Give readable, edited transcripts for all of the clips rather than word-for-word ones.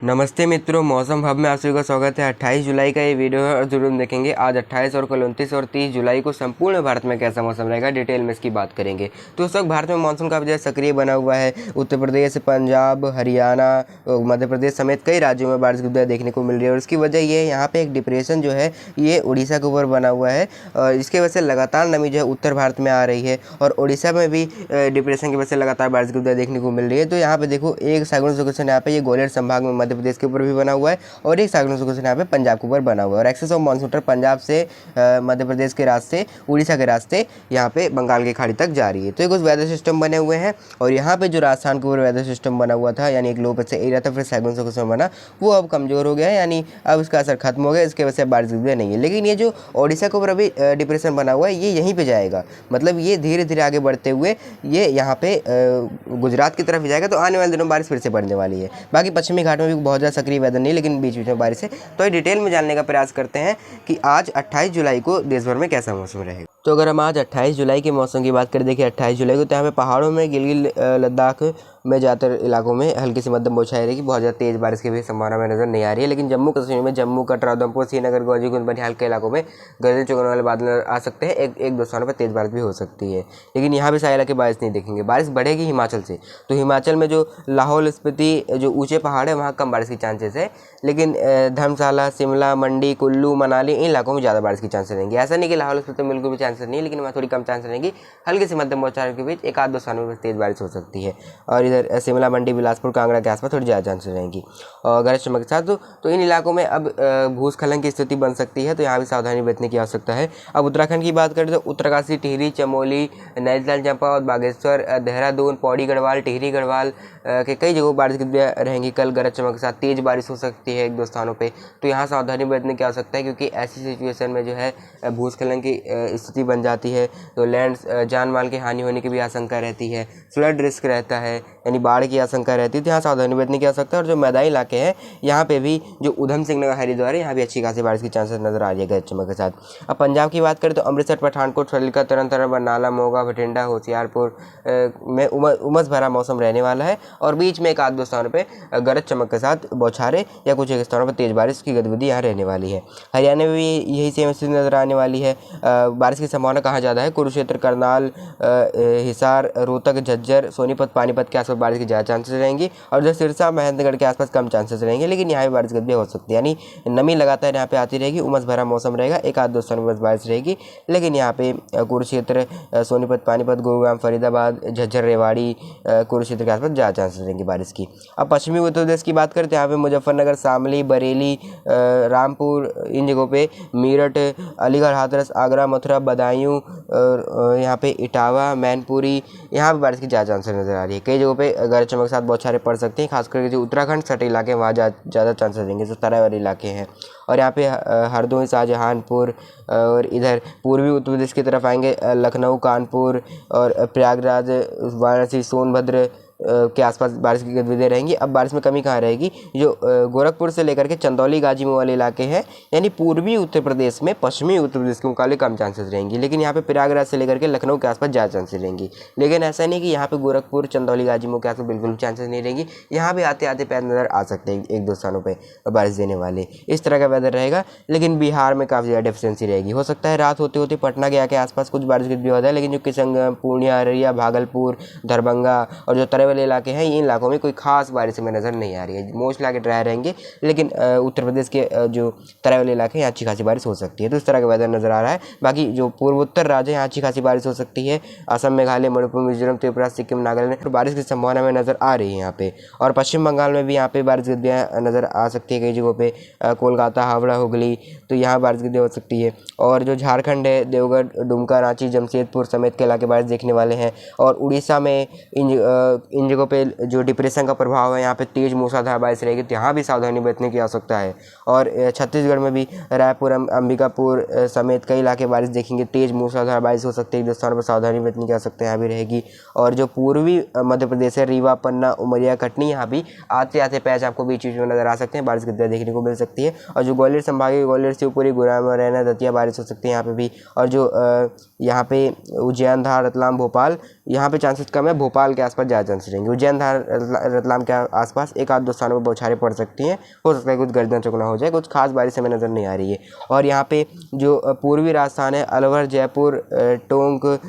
नमस्ते मित्रों, मौसम हब में आप सभी का स्वागत है। 28 जुलाई का ये वीडियो है और जरूर देखेंगे। आज 28 और कल 29 और 30 जुलाई को संपूर्ण भारत में कैसा मौसम रहेगा, डिटेल में इसकी बात करेंगे। तो उस वक्त भारत में मानसून काफ़ी ज़्यादा सक्रिय बना हुआ है। उत्तर प्रदेश, पंजाब, हरियाणा, मध्य प्रदेश समेत कई राज्यों में बारिश की देखने को मिल रही है और इसकी वजह ये है, यहाँ पे एक डिप्रेशन जो है ये उड़ीसा के ऊपर बना हुआ है और इसकी वजह से लगातार नमी जो है उत्तर भारत में आ रही है और उड़ीसा में भी डिप्रेशन की वजह से लगातार बारिश की देखने को मिल रही है। तो यहाँ पे देखो, एक साइक्लोनिक सर्कुलेशन यहाँ पे ये ग्वालियर संभाग में मध्य प्रदेश के ऊपर भी बना हुआ है और एक साइक्लोनिक सर्कुलेशन यहाँ पे पंजाब के ऊपर बना हुआ है और एक्सेस ऑफ मानसून पंजाब से मध्य प्रदेश के रास्ते, उड़ीसा के रास्ते यहाँ पे बंगाल की खाड़ी तक जा रही है। तो ये कुछ वेदर सिस्टम बने हुए हैं और यहाँ पे जो राजस्थान के ऊपर वेदर सिस्टम बना हुआ था, यानी एक लो प्रेशर एरिया था, फिर साइक्लोनिक सर्कुलेशन बना, वो अब कमजोर हो गया है, यानी अब इसका असर खत्म हो गया। इसके वजह से बारिश नहीं है। लेकिन ये जो ओडिशा के ऊपर अभी डिप्रेशन बना हुआ है, ये यहीं पे जाएगा, मतलब ये धीरे धीरे आगे बढ़ते हुए ये यहाँ पे गुजरात की तरफ जाएगा। तो आने वाले दिनों में बारिश फिर से बढ़ने वाली है। बाकी पश्चिमी घाट में भी बहुत ज़्यादा सक्रिय वेदर नहीं, लेकिन बीच बीच में बारिश है। तो ये डिटेल में जानने का प्रयास करते हैं कि आज 28 जुलाई को देश भर में कैसा मौसम रहेगा। तो अगर हम आज 28 जुलाई के मौसम की बात करें, देखिए 28 जुलाई को तो यहाँ पे पहाड़ों में गिलगित लद्दाख में ज़्यादातर इलाकों में हल्की से मध्यम बौछारें रहेगी। बहुत ज़्यादा तेज़ बारिश की भी संभावना में नजर नहीं आ रही है। लेकिन जम्मू कश्मीर में जम्मू, कटरा, उधमपुर, श्रीनगर, गाजीपुर, बनिहाल के इलाकों में गरज चमकने वाले बादल आ सकते हैं। एक दो स्थानों पर तेज़ बारिश भी हो सकती है। लेकिन यहाँ भी सारे इलाके बारिश नहीं देखेंगे। बारिश बढ़ेगी हिमाचल से। तो हिमाचल में जो लाहौल स्पीति, जो ऊँचे पहाड़ है, वहाँ कम बारिश की चांसेस है। लेकिन धर्मशाला, शिमला, मंडी, कुल्लू, मनाली, इन इलाकों में ज़्यादा बारिश की चांसेस रहेंगी। ऐसा नहीं कि लाहौल स्पीति में बिल्कुल भी चांसेस नहीं है, लेकिन वहाँ थोड़ी कम चांस रहेंगी। हल्की से मध्यम बौछारें के बीच एक आध दो स्थानों में तेज बारिश हो सकती है। और इधर शिमला, मंडी, बिलासपुर, कांगड़ा के आसपास थोड़ी ज़्यादा चांसेस रहेंगी। और गरज चमक के साथ तो इन इलाकों में अब भूस्खलन की स्थिति बन सकती है। तो यहाँ भी सावधानी बरतने की आवश्यकता है। अब उत्तराखंड की बात करें तो उत्तरकाशी, टिहरी, चमोली, नैनीताल, चंपावत, बागेश्वर, देहरादून, पौड़ी गढ़वाल, टिहरी गढ़वाल के कई जगहों बारिश की रहेंगी। कल गरज चमक के साथ तेज बारिश हो सकती है एक दो स्थानों पे। तो यहाँ सावधानी बरतने की आवश्यकता है, क्योंकि ऐसी सिचुएशन में जो है भूस्खलन की स्थिति बन जाती है। तो लैंड जान माल की हानि होने की भी आशंका रहती है। फ्लड रिस्क रहता है, यानी बाढ़ की आशंका रहती है। तो यहाँ सावधानी बरतने की आवश्यकता है। और जो मैदानी इलाके हैं, यहाँ पे भी जो उधम सिंह नगर, हरिद्वार है, यहाँ भी अच्छी खासी बारिश की चांसेस नजर आ रही है गरज चमक के साथ। अब पंजाब की बात करें तो अमृतसर, पठानकोट, फजीलका, तरन तारण, बरनाला, मोगा, बठिंडा, होशियारपुर में उमस भरा मौसम रहने वाला है और बीच में एक आध दो स्थानों पे गरज चमक के साथ बौछारें या कुछ एक स्थानों पर तेज बारिश की गतिविधि यहाँ रहने वाली है। हरियाणा में भी यही सेम स्थिति नजर आने वाली है। बारिश की संभावना कहाँ ज़्यादा है? कुरुक्षेत्र, करनाल, हिसार, रोहतक, झज्जर, सोनीपत, पानीपत के आसपास बारिश की ज़्यादा चांसेस रहेंगी और जो सिरसा, महेंद्रगढ़ के आसपास कम चांसेस रहेंगे। लेकिन यहाँ भी बारिश गतिविधि हो सकती है, यानी नमी लगातार यहाँ पे आती रहेगी, उमस भरा मौसम रहेगा। एक आध दो स्थानों पर बारिश रहेगी। लेकिन यहाँ पे कुरुक्षेत्र, सोनीपत, पानीपत, गुरुग्राम, फरीदाबाद, झज्जर, रेवाड़ी, कुरुक्षेत्र के आसपास ज़्यादा चांसेस रहेंगे बारिश की। अब पश्चिमी उत्तर प्रदेश की बात करते हैं, यहाँ पे मुजफ्फरनगर, शामली, बरेली, रामपुर, इन जगहों पे मेरठ, अलीगढ़, हाथरस, आगरा, मथुरा, बदायूं और यहाँ पे इटावा, मैनपुरी, यहाँ पे बारिश की ज़्यादा चांसेस नजर आ रही है। कई जगहों पे गरज चमक के साथ बौछारें पड़ सकती हैं, खासकर जो उत्तराखंड सटे इलाके हैं वहाँ ज़्यादा चांसेस रहेंगे, जो तराई वाले इलाके हैं। और यहाँ पे हरदोई, शाहजहांपुर और इधर पूर्वी उत्तर प्रदेश की तरफ आएंगे, लखनऊ, कानपुर और प्रयागराज, वाराणसी, सोनभद्र के आसपास बारिश की गतिविधियाँ रहेंगी। अब बारिश में कमी कहाँ रहेगी? जो गोरखपुर से लेकर के चंदौली, गाजीपुर वाले इलाके हैं, यानी पूर्वी उत्तर प्रदेश में पश्चिमी उत्तर प्रदेश के मुकाबले कम चांसेस रहेंगी। लेकिन यहाँ पे प्रयागराज से लेकर के लखनऊ के आसपास ज़्यादा चांसेस रहेंगी। लेकिन ऐसा नहीं कि यहाँ पे गोरखपुर, चंदौली, गाजीपुर के आसपास बिल्कुल चांसेस नहीं रहेंगी। यहाँ भी आते आते पैर नजर आ सकते हैं एक दो स्थानों पर बारिश देने वाले। इस तरह का वेदर रहेगा। लेकिन बिहार में काफ़ी ज़्यादा डिफिशेंसी रहेगी। हो सकता है रात होते होते पटना के आके आसपास कुछ बारिश भी हो जाए, लेकिन जो किशनगंज, पूर्णिया, अररिया, भागलपुर, दरभंगा और जो तराई वाले इलाके हैं, इन इलाकों में कोई खास बारिश में नज़र नहीं आ रही है। मोस्ट इलाके ड्राई रहेंगे। लेकिन उत्तर प्रदेश के जो तराई वाले इलाके हैं, यहाँ अच्छी खासी बारिश हो सकती है। तो इस तरह का वेदर नज़र आ रहा है। बाकी जो पूर्वोत्तर राज्य हैं, यहाँ अच्छी खासी बारिश हो सकती है। असम, मेघालय, मणिपुर, मिजोरम, त्रिपुरा, सिक्किम, नागालैंड में बारिश की संभावना में नज़र आ रही है यहाँ पे। और पश्चिम बंगाल में भी यहाँ पे बारिश गतिविधियाँ नज़र आ सकती है कई जगहों पे, कोलकाता, हावड़ा, हुगली, तो यहाँ बारिश गतिविधियाँ हो सकती है। और जो झारखंड है, देवगढ़, दुमका, रांची, जमशेदपुर समेत के इलाके बारिश देखने वाले हैं। और उड़ीसा में इन जगहों पे जो डिप्रेशन का प्रभाव है, यहाँ पे तेज मूसलाधार बारिश रहेगी। तो यहाँ भी सावधानी बरतने की आवश्यकता है। और छत्तीसगढ़ में भी रायपुर, अंबिकापुर समेत कई इलाके बारिश देखेंगे। तेज मूसलाधार बारिश हो सकती है। एक स्थानों पर सावधानी बरतने की आवश्यकता यहाँ भी रहेगी। और जो पूर्वी मध्य प्रदेश है, रीवा, पन्ना, उमरिया, कटनी, यहाँ भी आते आते पैच आपको बीच बीच में नजर आ सकते हैं, बारिश की देखने को मिल सकती है। और जो ग्वालियर संभाग है, ग्वालियर, शिवपुरी, गुरुग्राम, मुरैना, दतिया बारिश हो सकती है यहाँ पे भी। और जो यहाँ पे उज्जैन, धार, रतलाम, भोपाल, यहाँ पे चांसेस कम है। भोपाल के आसपास ज़्यादा चांसेस चांसेस रहेंगे। उज्जैन रतलाम के आसपास एक आध दो स्थानों पर बौछारें पड़ सकती हैं, हो सकता है कुछ गर्जना चुगना हो जाए, कुछ खास बारिश हमें नज़र नहीं आ रही है। और यहाँ पे जो पूर्वी राजस्थान है, अलवर, जयपुर, टोंक,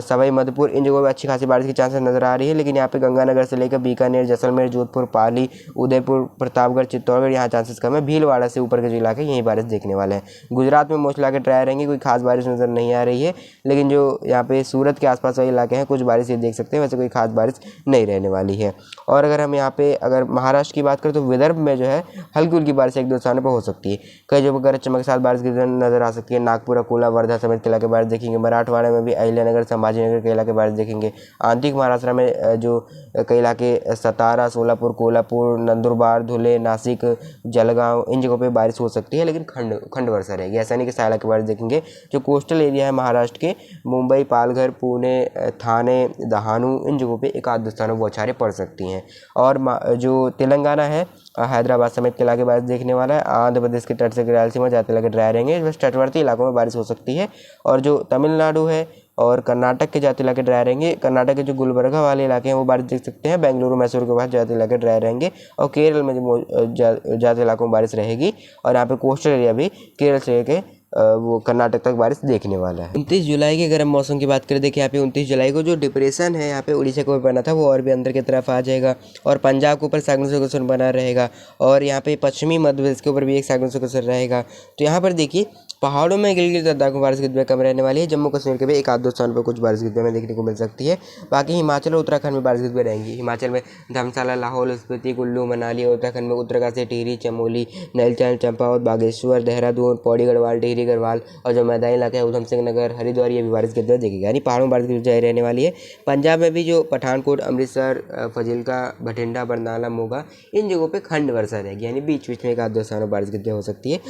सवाई माधोपुर, इन जगहों पर अच्छी खासी बारिश की चांसेस नज़र आ रही है। लेकिन यहाँ पे गंगानगर से लेकर बीकानेर, जैसलमेर, जोधपुर, पाली, उदयपुर, प्रतापगढ़, चित्तौड़गढ़, यहाँ चांसेस कम है। भीलवाड़ा से ऊपर के जो इलाके यहीं बारिश देखने वाले हैं। गुजरात में मोस्ट इलाके ड्राई रहेंगे, कोई खास बारिश नज़र नहीं आ रही है। लेकिन जो यहाँ पे सूरत के आसपास वाले इलाके हैं, कुछ बारिश ये देख सकते हैं, वैसे कोई खास बारिश नहीं रहने वाली है। और अगर हम यहाँ पे अगर महाराष्ट्र की बात करें तो विदर्भ में जो है हल्की हल्की बारिश एक दो स्थानों पर हो सकती है। कई जगह गरज चमक के साथ बारिश की नजर आ सकती है। नागपुर, अकोला, वर्धा समेत के इलाके बारिश देखेंगे। मराठवाड़ा में भी अहिल्यानगर, संभाजीनगर के इलाके बारिश देखेंगे। आंतरिक महाराष्ट्र में जो कई इलाके सतारा, सोलापुर, कोल्हापुर, नंदुरबार, धुले, नासिक, जलगांव, इन जगहों पे बारिश हो सकती है, लेकिन खंड वर्षा रहेगी। ऐसा नहीं कि सारे इलाके बारिश देखेंगे। जो कोस्टल एरिया है महाराष्ट्र के, मुंबई, पालघर, पुणे, थाने, दहानू, इन जगहों पे एक आध स्थानों पर बौछारें पड़ सकती हैं। और जो तेलंगाना है, हैदराबाद समेत के इलाके बारिश देखने वाला है। आंध्र प्रदेश के तट से रायलसीमा जाते इलाके ड्राई रहेंगे, बस तटवर्ती इलाकों में बारिश हो सकती है। और जो तमिलनाडु है और कर्नाटक के जाते इलाके ड्राई रहेंगे। कर्नाटक के जो गुलबर्गा वाले इलाके हैं वो बारिश देख सकते हैं। बेंगलुरु, मैसूर के बाद जाते इलाके ड्राई रहेंगे। और केरल में जो जाते इलाकों में बारिश रहेगी। और यहाँ पे कोस्टल एरिया भी केरल से लेके वो कर्नाटक तक बारिश देखने वाला है। 29 जुलाई की अगर हम मौसम की बात करें, देखिए यहाँ पे 29 जुलाई को जो डिप्रेशन है यहाँ पे उड़ीसा के ऊपर बना था वो और भी अंदर की तरफ आ जाएगा और पंजाब के ऊपर साइक्लोनिक सर्कुलेशन बना रहेगा। और यहाँ पे पश्चिमी मध्य प्रदेश के ऊपर भी एक साइक्लोनिक सर्कुलेशन रहेगा। तो यहाँ पर देखिए पहाड़ों में गिलगित लद्दाख में बारिश की गिरफ्तारी कम रहने वाली है। जम्मू कश्मीर के भी एक आध दो स्थान पर कुछ बारिश की गिरफ्तारी देखने को मिल सकती है। बाकी हिमाचल और उत्तराखंड में बारिश की गिरफ्तारी रहेंगी। हिमाचल में धर्मशाला, लाहौल स्पीति, कुल्लू, मनाली। और उत्तराखंड में उत्तरकाशी, टिहरी, चमोली, नैनीताल, चंपावत, बागेश्वर, देहरादून, पौड़ी गढ़वाल, टिहरी गढ़वाल और जो मैदानी इलाका है उधम सिंह नगर, हरिद्वार, ये भी बारिश की गिरफ्तारी देखेगा। यानी पहाड़ों में बारिश की गिरफ्तारी रहने वाली है। पंजाब में भी जो पठानकोट, अमृतसर, फजिल्का, भटिंडा, बरनाला, मोगा, इन जगहों पर खंड वर्षा रहेगी। यानी बीच बीच में एक आध दो स्थानों पर बारिश की गिरफ्तारी हो सकती है।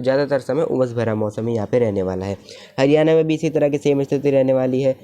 ज़्यादातर समय उमस भरा मौसम यहाँ पे रहने वाला है। हरियाणा में भी इसी तरह की सेम स्थिति रहने वाली है।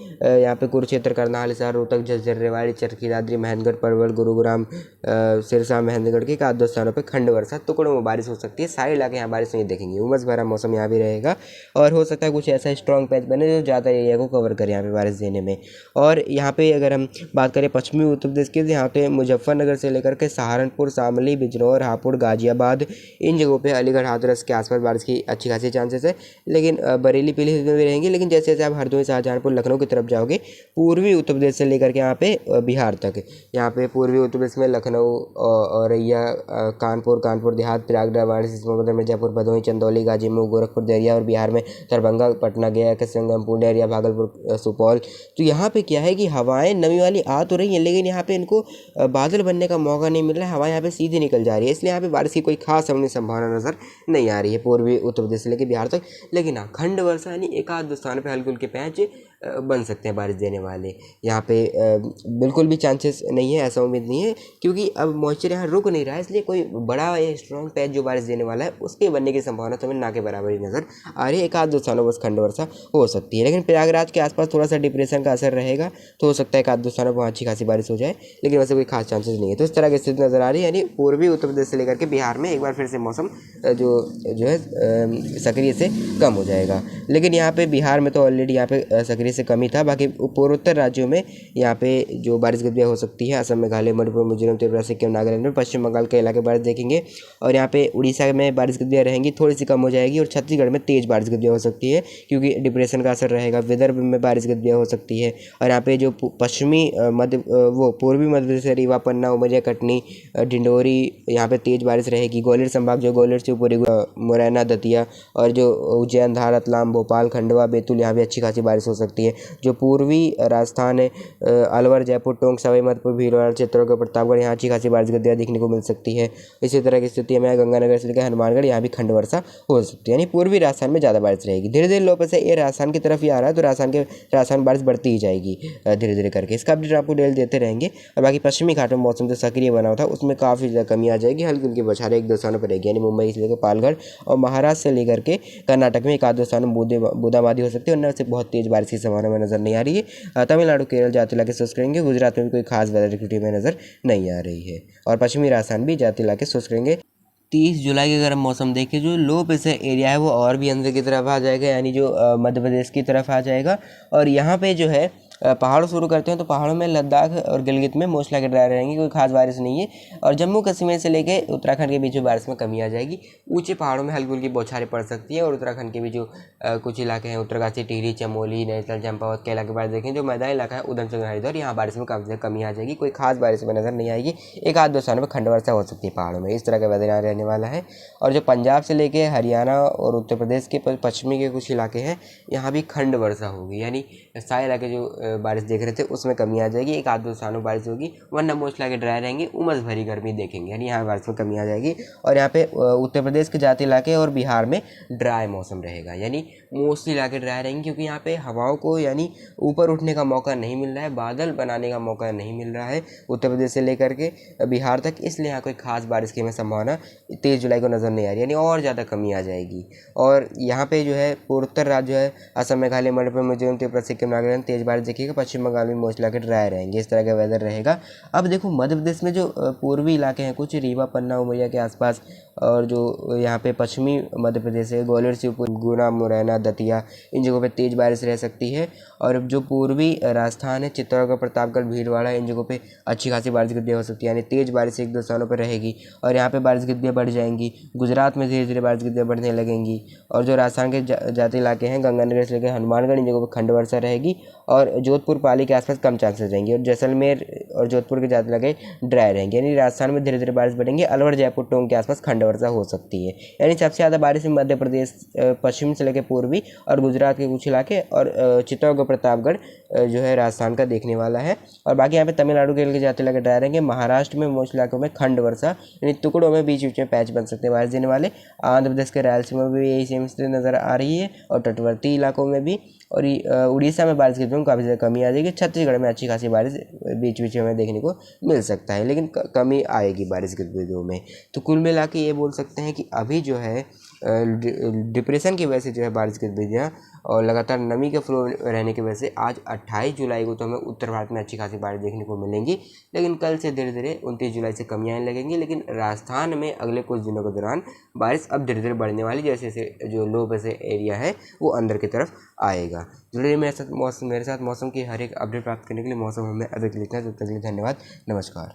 यहाँ पे कुरुक्षेत्र, करनाल, हिसार, रोहतक, झज्जर, रेवाड़ी, चरखी दादरी, महेंद्रगढ़, पलवल, गुरुग्राम, सिरसा, महेंद्रगढ़ के एक आध दो स्थानों पर खंड वर्षा टुकड़ों में बारिश हो सकती है। सारे इलाके यहाँ बारिश नहीं देखेंगे। उमस भरा मौसम यहाँ भी रहेगा। और हो सकता है कुछ ऐसा स्ट्रॉन्ग पैच बने जो ज़्यादा एरिया को कवर करे यहाँ पे बारिश देने में। और यहाँ पे अगर हम बात करें पश्चिमी उत्तर प्रदेश की, यहाँ पे मुजफ्फरनगर से लेकर के सहारनपुर, शामली, बिजनौर, हापुड़, गाजियाबाद, इन जगहों पे, अलीगढ़, हाथरस के आसपास बारिश की अच्छी खासी चांसेस है। लेकिन बरेली, पीलीभीत में भी रहेंगे। लेकिन जैसे जैसे आप हरदोई, शाहजहांपुर, लखनऊ की तरफ जाओगे, पूर्वी उत्तर प्रदेश से लेकर के यहाँ पे बिहार तक, यहाँ पे पूर्वी उत्तर प्रदेश में लखनऊ, औरैया, कानपुर देहात, प्रयागराज, वाराणसी, सिमोगा, मिर्जापुर, भदोही, चंदौली, गाजीपुर, गोरखपुर, देवरिया। और बिहार में दरभंगा, पटना, गया, किशनगंज, पूर्णिया, भागलपुर, सुपौल। तो यहाँ पे क्या है कि हवाएं नमी वाली आ तो रही हैं, लेकिन यहाँ पे इनको बादल बनने का मौका नहीं मिल रहा है। हवाएं यहाँ पे सीधी निकल जा रही है, इसलिए यहाँ पे बारिश की कोई खास हमने संभावना नजर नहीं आ रही है पूर्वी उत्तर प्रदेश से लेकर बिहार तक। लेकिन हाँ, खंड वर्षा यानी एक आध स्थान पे हल्के हल्के पैच बन सकते हैं बारिश देने वाले। यहाँ पे बिल्कुल भी चांसेस नहीं है, ऐसा उम्मीद नहीं है, क्योंकि अब मॉइस्चर यहाँ रुक नहीं रहा है। इसलिए कोई बड़ा या स्ट्रॉन्ग पैच जो बारिश देने वाला है उसके बनने की संभावना तो हमें ना के बराबर ही नजर आ रही है। एक आध दो स्थानों बस खंड वर्षा हो सकती है। लेकिन प्रयागराज के आसपास थोड़ा सा डिप्रेशन का असर रहेगा, तो हो सकता है एक आध दो स्थानों पर अच्छी खासी बारिश हो जाए, लेकिन वैसे कोई खास चांसेस नहीं है। तो इस तरह की स्थिति नजर आ रही है। यानी पूर्वी उत्तर प्रदेश से लेकर के बिहार में एक बार फिर से मौसम जो है सक्रिय से कम हो जाएगा। लेकिन यहाँ पे बिहार में तो ऑलरेडी यहाँ पे सक्रिय से कम ही था। बाकी पूर्वोत्तर राज्यों में यहाँ पे जो बारिश गतिविधियाँ हो सकती है, असम, मेघालय, मणिपुर, मिजोरम, त्रिपुरा, सिक्किम, नागालैंड में, पश्चिम बंगाल के इलाके बारिश देखेंगे। और यहाँ पे उड़ीसा में बारिश गतिविधियाँ रहेंगी, थोड़ी सी कम हो जाएगी। और छत्तीसगढ़ में तेज बारिश गतिविधियाँ हो सकती है, क्योंकि डिप्रेशन का असर रहेगा। विदर्भ में बारिश गतिविधियाँ हो सकती है। और यहाँ पे जो पश्चिमी पूर्वी मध्य प्रदेश से रीवा, पन्ना, उमरिया, कटनी, डिंडोरी, यहाँ पे तेज बारिश रहेगी। ग्वालियर संभाग, जो ग्वालियर से ऊपरी मुरैना, दतिया और जो उज्जैन, धार, रतलाम, भोपाल, खंडवा, बैतूल, यहाँ भी अच्छी खासी बारिश हो सकती है। जो पूर्वी राजस्थान है, अलवर, जयपुर, टोंक, सवाई माधोपुर, भीलवाड़ा, चित्तौड़गढ़, प्रतापगढ़, यहाँ अच्छी खासी बारिश गतिविधियाँ देखने को मिल सकती है। इसी तरह की स्थिति में गंगानगर से लेकर हनुमानगढ़, यहाँ भी खंड वर्षा हो सकती है। यानी पूर्वी राजस्थान में ज़्यादा बारिश रहेगी। धीरे धीरे लो से ये राजस्थान की तरफ ही आ रहा है, तो राजस्थान बारिश बढ़ती ही जाएगी धीरे धीरे करके। इसका अपडेट आपको डेली देते रहेंगे। और बाकी पश्चिमी घाट में मौसम जो सक्रिय बना हुआ था उसमें काफ़ी ज़्यादा कमी आ जाएगी। हल्की उनकी बौछारें एक दो स्थानों पर रहेगी। यानी मुंबई से लेकर पालघर और महाराष्ट्र से लेकर के कर्नाटक में एक आध दो स्थानों में बूंदाबांदी हो सकती है। उनमें से बहुत तेज बारिश की संभावना में नजर नहीं आ रही है। तमिलनाडु, केरल जाते इलाके शुष्क रहेंगे। गुजरात में भी कोई खास वेदर एक्टिविटी में नजर नहीं आ रही है। और पश्चिमी राजस्थान भी जाते इलाके शुष्क रहेंगे। 30 जुलाई के अगर हम मौसम देखें, जो लो प्रेशर एरिया है वो और भी अंदर की तरफ आ जाएगा, यानी जो मध्य प्रदेश की तरफ आ जाएगा। और यहाँ पे जो है पहाड़ों शुरू करते हैं तो पहाड़ों में लद्दाख और गिलगित में मूसलाधार ड्राई रहेंगी, कोई खास बारिश नहीं है। और जम्मू कश्मीर से लेके उत्तराखंड के बीच में बारिश में कमी आ जाएगी। ऊंचे पहाड़ों में हल्की हल्की बौछारें पड़ सकती है और उत्तराखंड के भी जो कुछ इलाके हैं, उत्तरकाशी, टिहरी, चमोली, नैनीताल, चंपावत के इलाके बारिश देखें। जो मैदानी इलाका है उधमसिंह हरिद्वार, यहाँ बारिश में काफ़ी कमी आ जाएगी, कोई खास बारिश में नजर नहीं आएगी। एक आध दो स्थानों पर खंड वर्षा हो सकती है पहाड़ों में, इस तरह का वेदर यहाँ रहने वाला है। और जो पंजाब से लेके हरियाणा और उत्तर प्रदेश के पश्चिमी के कुछ इलाके हैं, यहाँ भी खंड वर्षा होगी, यानी सारे इलाके जो बारिश देख रहे थे उसमें कमी आ जाएगी। एक आध दो स्थानों बारिश होगी, वरना मोस्टली आगे ड्राई रहेंगे, उमस भरी गर्मी देखेंगे, यानी यहाँ बारिश में कमी आ जाएगी। और यहाँ पे उत्तर प्रदेश के जाती इलाके और बिहार में ड्राई मौसम रहेगा, यानी मोस्टली इलाके ड्राई रहेंगे, क्योंकि यहाँ पे हवाओं को यानी ऊपर उठने का मौका नहीं मिल रहा है, बादल बनाने का मौका नहीं मिल रहा है उत्तर प्रदेश से लेकर के बिहार तक, इसलिए यहाँ कोई खास बारिश की हमें संभावना 23 जुलाई को नज़र नहीं आ रही, यानी और ज़्यादा कमी आ जाएगी। और यहाँ पे जो है पूर्वोत्तर राज्य है, असम, मेघालय, मणिपुर, मिजोरम, त्रिपुरा, सिक्किम, नागालैंड तेज बारिश देखिएगा। पश्चिम बंगाल में मोस्टली इलाके ड्राई रहेंगे, इस तरह का वेदर रहेगा। अब देखो मध्य प्रदेश में जो पूर्वी इलाके हैं, कुछ रीवा, पन्ना, उमरिया के आसपास, और जो यहाँ पे पश्चिमी मध्य प्रदेश है, ग्वालियर, शिवपुरी, गुना, मुरैना, दतिया, इन जगहों पे तेज़ बारिश रह सकती है। और जो पूर्वी राजस्थान है, चित्तौड़गढ़, प्रतापगढ़, भीलवाड़ा, इन जगहों पे अच्छी खासी बारिश गिरदियाँ हो सकती है, यानी तेज़ बारिश एक दो स्थानों पर रहेगी। और यहाँ पे बारिश गिरदियाँ बढ़ जाएंगी। गुजरात में धीरे धीरे बारिश गिरदियाँ बढ़ने लगेंगी। और जो राजस्थान के जाती इलाके हैं, गंगानगर से लेकर हनुमानगढ़, इन जगहों पर खंड वर्षा रहेगी। और जोधपुर, पाली के आसपास कम चांसेस रहेंगे। और जैसलमेर और जोधपुर के जाते इलाके ड्राई रहेंगे, यानी राजस्थान में धीरे धीरे बारिश बढ़ेंगे। अलवर, जयपुर, टोंक के आसपास खंड वर्षा हो सकती है। यानी सबसे ज़्यादा बारिश मध्य प्रदेश पश्चिम से लेकर पूर्वी और गुजरात के कुछ इलाके और चित्तौड़गढ़, प्रतापगढ़ जो है राजस्थान का देखने वाला है। और बाकी यहाँ पे तमिलनाडु के जाते इलाके ड्राई रहेंगे। महाराष्ट्र में मोस्ट इलाकों में खंड वर्षा, यानी टुकड़ों में बीच बीच में पैच बन सकते हैं बारिश देने वाले। आंध्र प्रदेश के रायलसीमा में भी यही सेम स्थिति नज़र आ रही है, और तटवर्ती इलाकों में भी। और उड़ीसा में बारिश की काफ़ी ज़्यादा कमी आ जाएगी। छत्तीसगढ़ में अच्छी खासी बारिश बीच बीच में देखने को मिल सकता है, लेकिन कमी आएगी बारिश गतिविधियों में। तो कुल मिला के ये बोल सकते हैं कि अभी जो है डिप्रेशन की वजह से जो है बारिश गतिविधियाँ और लगातार नमी के फ्लो रहने की वजह से आज 28 जुलाई को तो हमें उत्तर भारत में अच्छी खासी बारिश देखने को मिलेंगी, लेकिन कल से धीरे धीरे 29 जुलाई से कमी आने लगेंगी। लेकिन राजस्थान में अगले कुछ दिनों के दौरान बारिश अब धीरे धीरे बढ़ने वाली, जैसे जैसे जो लो प्रेशर एरिया है वो अंदर की तरफ आएगा। जुड़े मेरे साथ मौसम की हर एक अपडेट प्राप्त करने के लिए मौसम हमें अभी लिखना है। तब तक के लिए धन्यवाद, नमस्कार।